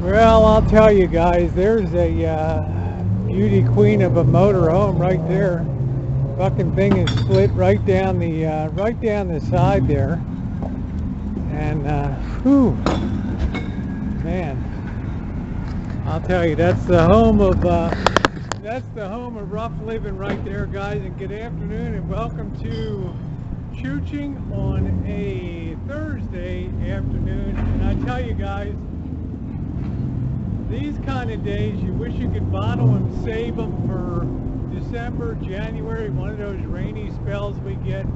Well, I'll tell you guys, there's a beauty queen of a motorhome right there. Fucking thing is split right down the side there, and whew, man, I'll tell you, that's the home of rough living right there, guys. And good afternoon, and welcome to Choochin on a Thursday afternoon. And I tell you guys, these kind of days, you wish you could bottle and save them for December, January, one of those rainy spells we get,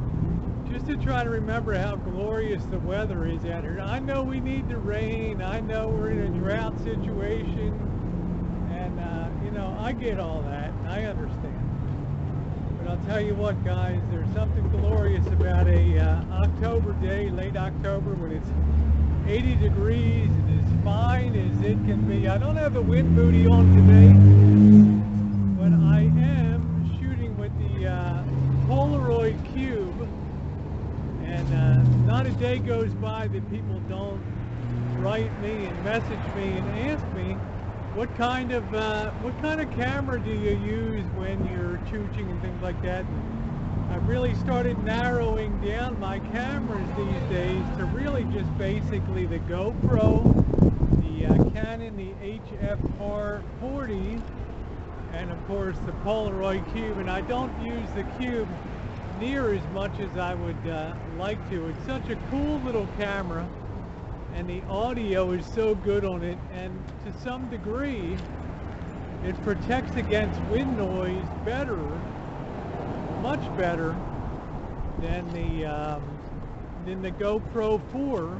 just to try to remember how glorious the weather is out here. I know we need the rain. I know we're in a drought situation, and you know, I get all that. I understand. But I'll tell you what, guys, there's something glorious about a October day, late October, when it's 80 degrees and as fine as it can be. I don't have the wind booty on today, but I am shooting with the Polaroid Cube, and not a day goes by that people don't write me and message me and ask me what kind of camera do you use when you're choochin and things like that. I've really started narrowing down my cameras these days to really just basically the GoPro, the Canon, the HFR40, and of course the Polaroid Cube. And I don't use the Cube near as much as I would like to. It's such a cool little camera, and the audio is so good on it, and to some degree it protects against wind noise better, much better than the GoPro 4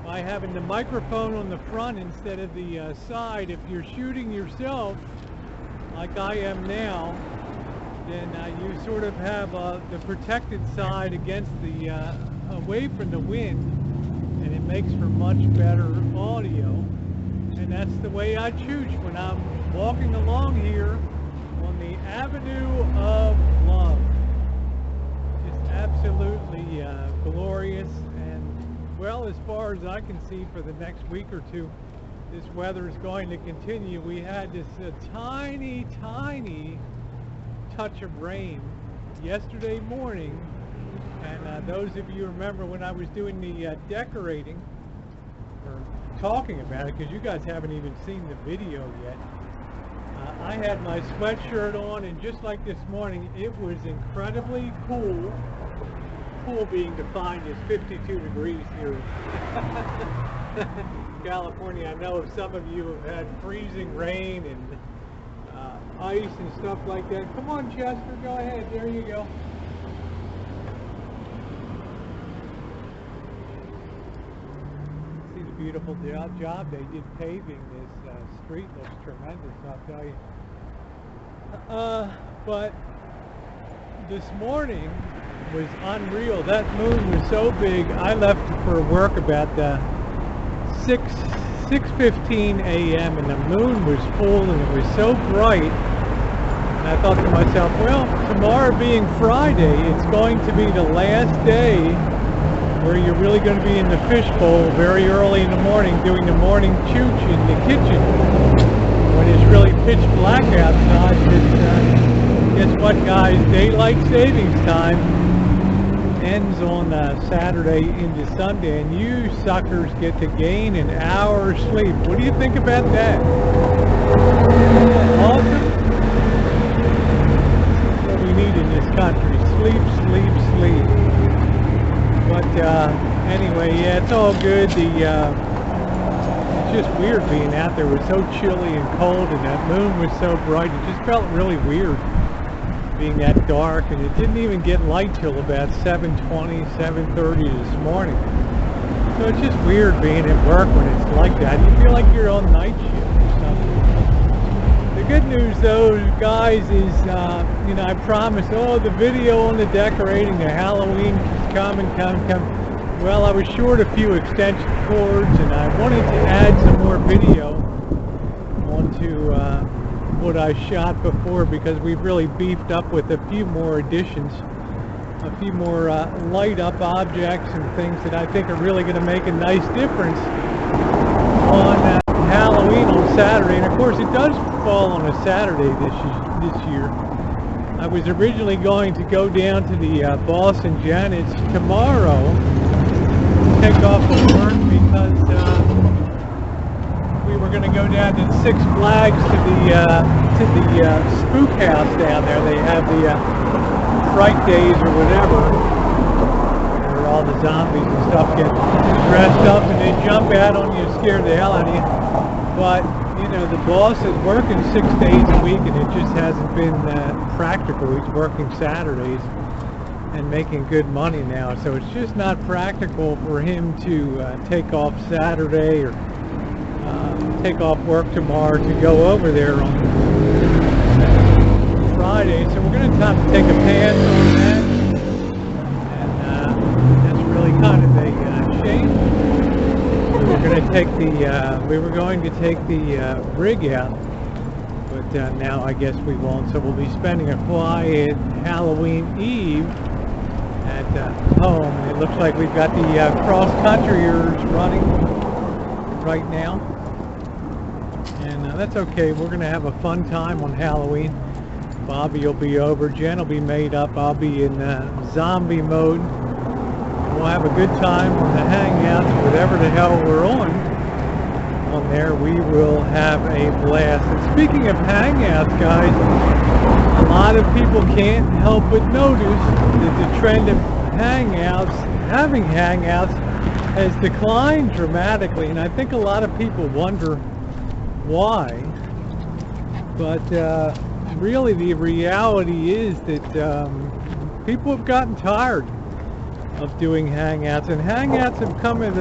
by having the microphone on the front instead of the side. If you're shooting yourself like I am now, then you sort of have the protected side against the away from the wind, and it makes for much better audio. And that's the way I chooch when I'm walking along here on the Avenue of Love. Just absolutely glorious. And well, as far as I can see, for the next week or two, this weather is going to continue. We had this tiny touch of rain yesterday morning, and those of you remember when I was doing the decorating, or talking about it, because you guys haven't even seen the video yet, I had my sweatshirt on, and just like this morning, it was incredibly cool. Cool being defined as 52 degrees here in California. I know some of you have had freezing rain and ice and stuff like that. Come on, Chester, go ahead. There you go. See the beautiful job they did paving this street. Looks tremendous, I'll tell you. But this morning was unreal. That moon was so big. I left for work about 6:15 a.m. and the moon was full, and it was so bright. And I thought to myself, well, tomorrow being Friday, it's going to be the last day where you're really going to be in the fishbowl very early in the morning doing the morning chooch in the kitchen when it's really pitch black outside. But guess what, guys? Daylight savings time ends on Saturday into Sunday, and you suckers get to gain an hour's sleep. What do you think about that? Awesome. What we need in this country: sleep, sleep, sleep. But anyway, yeah, it's all good. It's just weird being out there. It was so chilly and cold, and that moon was so bright. It just felt really weird being that dark, and it didn't even get light till about 7:20, 7:30 this morning. So it's just weird being at work when it's like that. You feel like you're on night shift or something. The good news, though, guys, is you know, I promised, the video on the decorating, the Halloween is coming. Well, I was short a few extension cords, and I wanted to add some more video onto what I shot before, because we've really beefed up with a few more additions, a few more light up objects and things that I think are really going to make a nice difference on Saturday, and of course it does fall on a Saturday this year. I was originally going to go down to the Boston Janet's tomorrow, take off of work because we were going to go down to Six Flags to the Spook House down there. They have the Fright Days or whatever, where all the zombies and stuff get dressed up and they jump out on you and scare the hell out of you. But you know, the boss is working 6 days a week, and it just hasn't been practical. He's working Saturdays and making good money now, so it's just not practical for him to take off Saturday or take off work tomorrow to go over there on Friday. So we're going to have to take a pass on that, and that's really kind of a shame. We were going to take the rig out, but now I guess we won't. So we'll be spending a quiet Halloween Eve at home. It looks like we've got the cross-countryers running right now, and that's okay. We're gonna have a fun time on Halloween. Bobby will be over, Jen will be made up, I'll be in zombie mode. We'll have a good time on the Hangouts, whatever the hell we're on there. We will have a blast. And speaking of Hangouts, guys, a lot of people can't help but notice that the trend of having Hangouts has declined dramatically, and I think a lot of people wonder why. But really the reality is that people have gotten tired of doing Hangouts, and Hangouts have come at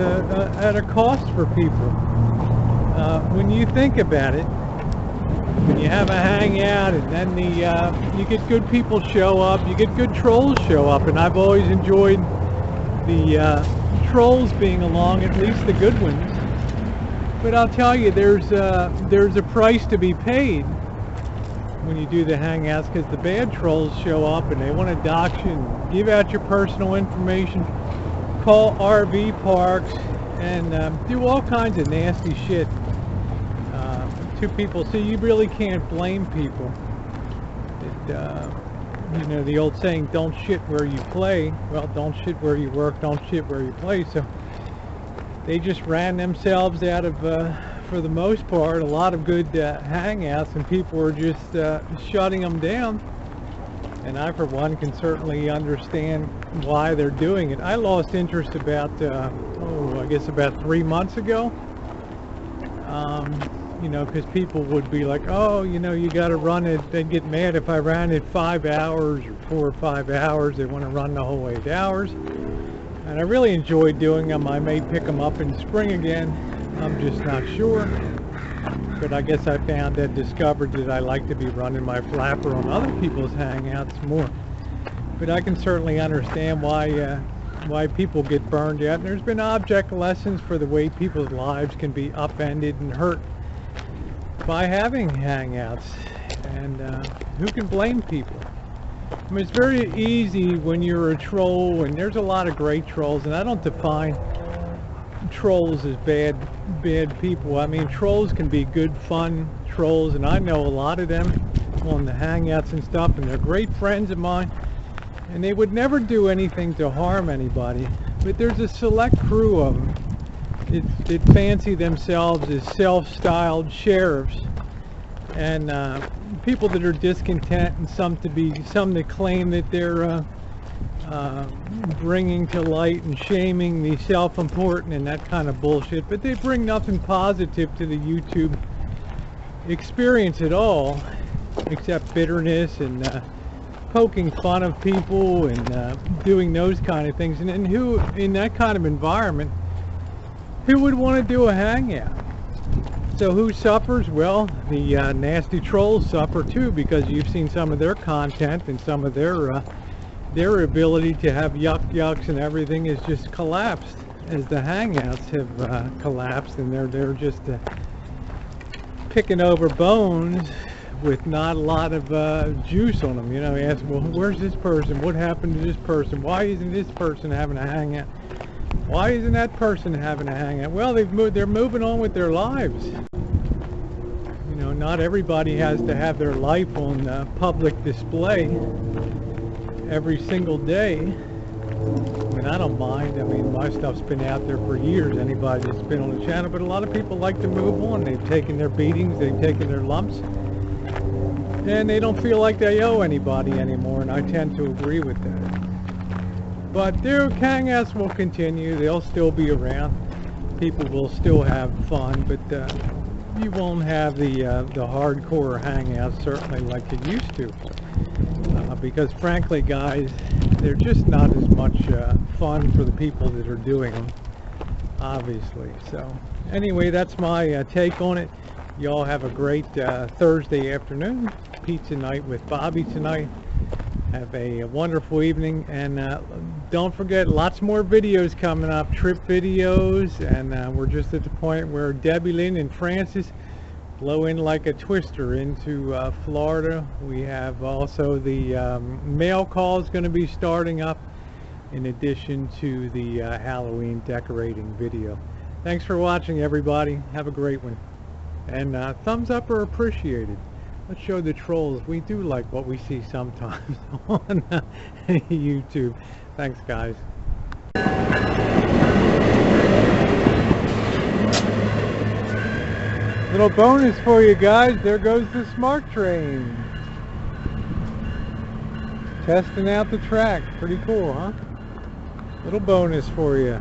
a cost for people. When you think about it, when you have a Hangout and then you get good people show up, you get good trolls show up, and I've always enjoyed the trolls being along, at least the good ones. But I'll tell you, there's a price to be paid when you do the Hangouts, because the bad trolls show up and they want to dox you and give out your personal information, call RV parks, and do all kinds of nasty shit to people. So you really can't blame people. You know the old saying, don't shit where you play. Well, don't shit where you work, don't shit where you play. So they just ran themselves out of, for the most part, a lot of good Hangouts, and people were just shutting them down. And I, for one, can certainly understand why they're doing it. I lost interest about, I guess about 3 months ago. You know, because people would be like, oh, you know, you got to run it. They'd get mad if I ran it 5 hours or 4 or 5 hours. They want to run the whole 8 hours. And I really enjoyed doing them. I may pick them up in spring again. I'm just not sure. But I guess I discovered that I like to be running my flapper on other people's Hangouts more. But I can certainly understand why people get burned out. And there's been object lessons for the way people's lives can be upended and hurt by having Hangouts. And who can blame people? I mean, it's very easy when you're a troll, and there's a lot of great trolls, and I don't define trolls as bad people. I mean, trolls can be good, fun trolls, and I know a lot of them on the Hangouts and stuff, and they're great friends of mine, and they would never do anything to harm anybody. But there's a select crew of them that fancy themselves as self-styled sheriffs, and people that are discontent, and some that claim that they're bringing to light and shaming the self-important and that kind of bullshit. But they bring nothing positive to the YouTube experience at all, except bitterness and poking fun of people and doing those kind of things. And who, in that kind of environment, who would want to do a Hangout? So who suffers? Well, the nasty trolls suffer too, because you've seen some of their content, and some of their ability to have yucks and everything is just collapsed as the Hangouts have collapsed, and they're just picking over bones with not a lot of juice on them. You know, you ask, well, where's this person? What happened to this person? Why isn't this person having a Hangout? Why isn't that person having a Hangout? Well, they're moving on with their lives. not everybody has to have their life on public display every single day. I mean, I don't mind. I mean, my stuff's been out there for years, anybody that's been on the channel, but a lot of people like to move on. They've taken their beatings, they've taken their lumps, and they don't feel like they owe anybody anymore, and I tend to agree with that. But their HangOuts will continue. They'll still be around. People will still have fun, but you won't have the hardcore Hangouts certainly like you used to. Because frankly, guys, they're just not as much fun for the people that are doing them, obviously. So anyway, that's my take on it. Y'all have a great Thursday afternoon. Pizza night with Bobby tonight. Have a wonderful evening, and don't forget, lots more videos coming up, trip videos, and we're just at the point where Debbie Lynn and Francis blow in like a twister into Florida. We have also the mail call is going to be starting up, in addition to the Halloween decorating video. Thanks for watching, everybody. Have a great one, and thumbs up are appreciated. Let's show the trolls we do like what we see sometimes on YouTube. Thanks, guys. Little bonus for you guys. There goes the smart train. Testing out the track. Pretty cool, huh? Little bonus for you.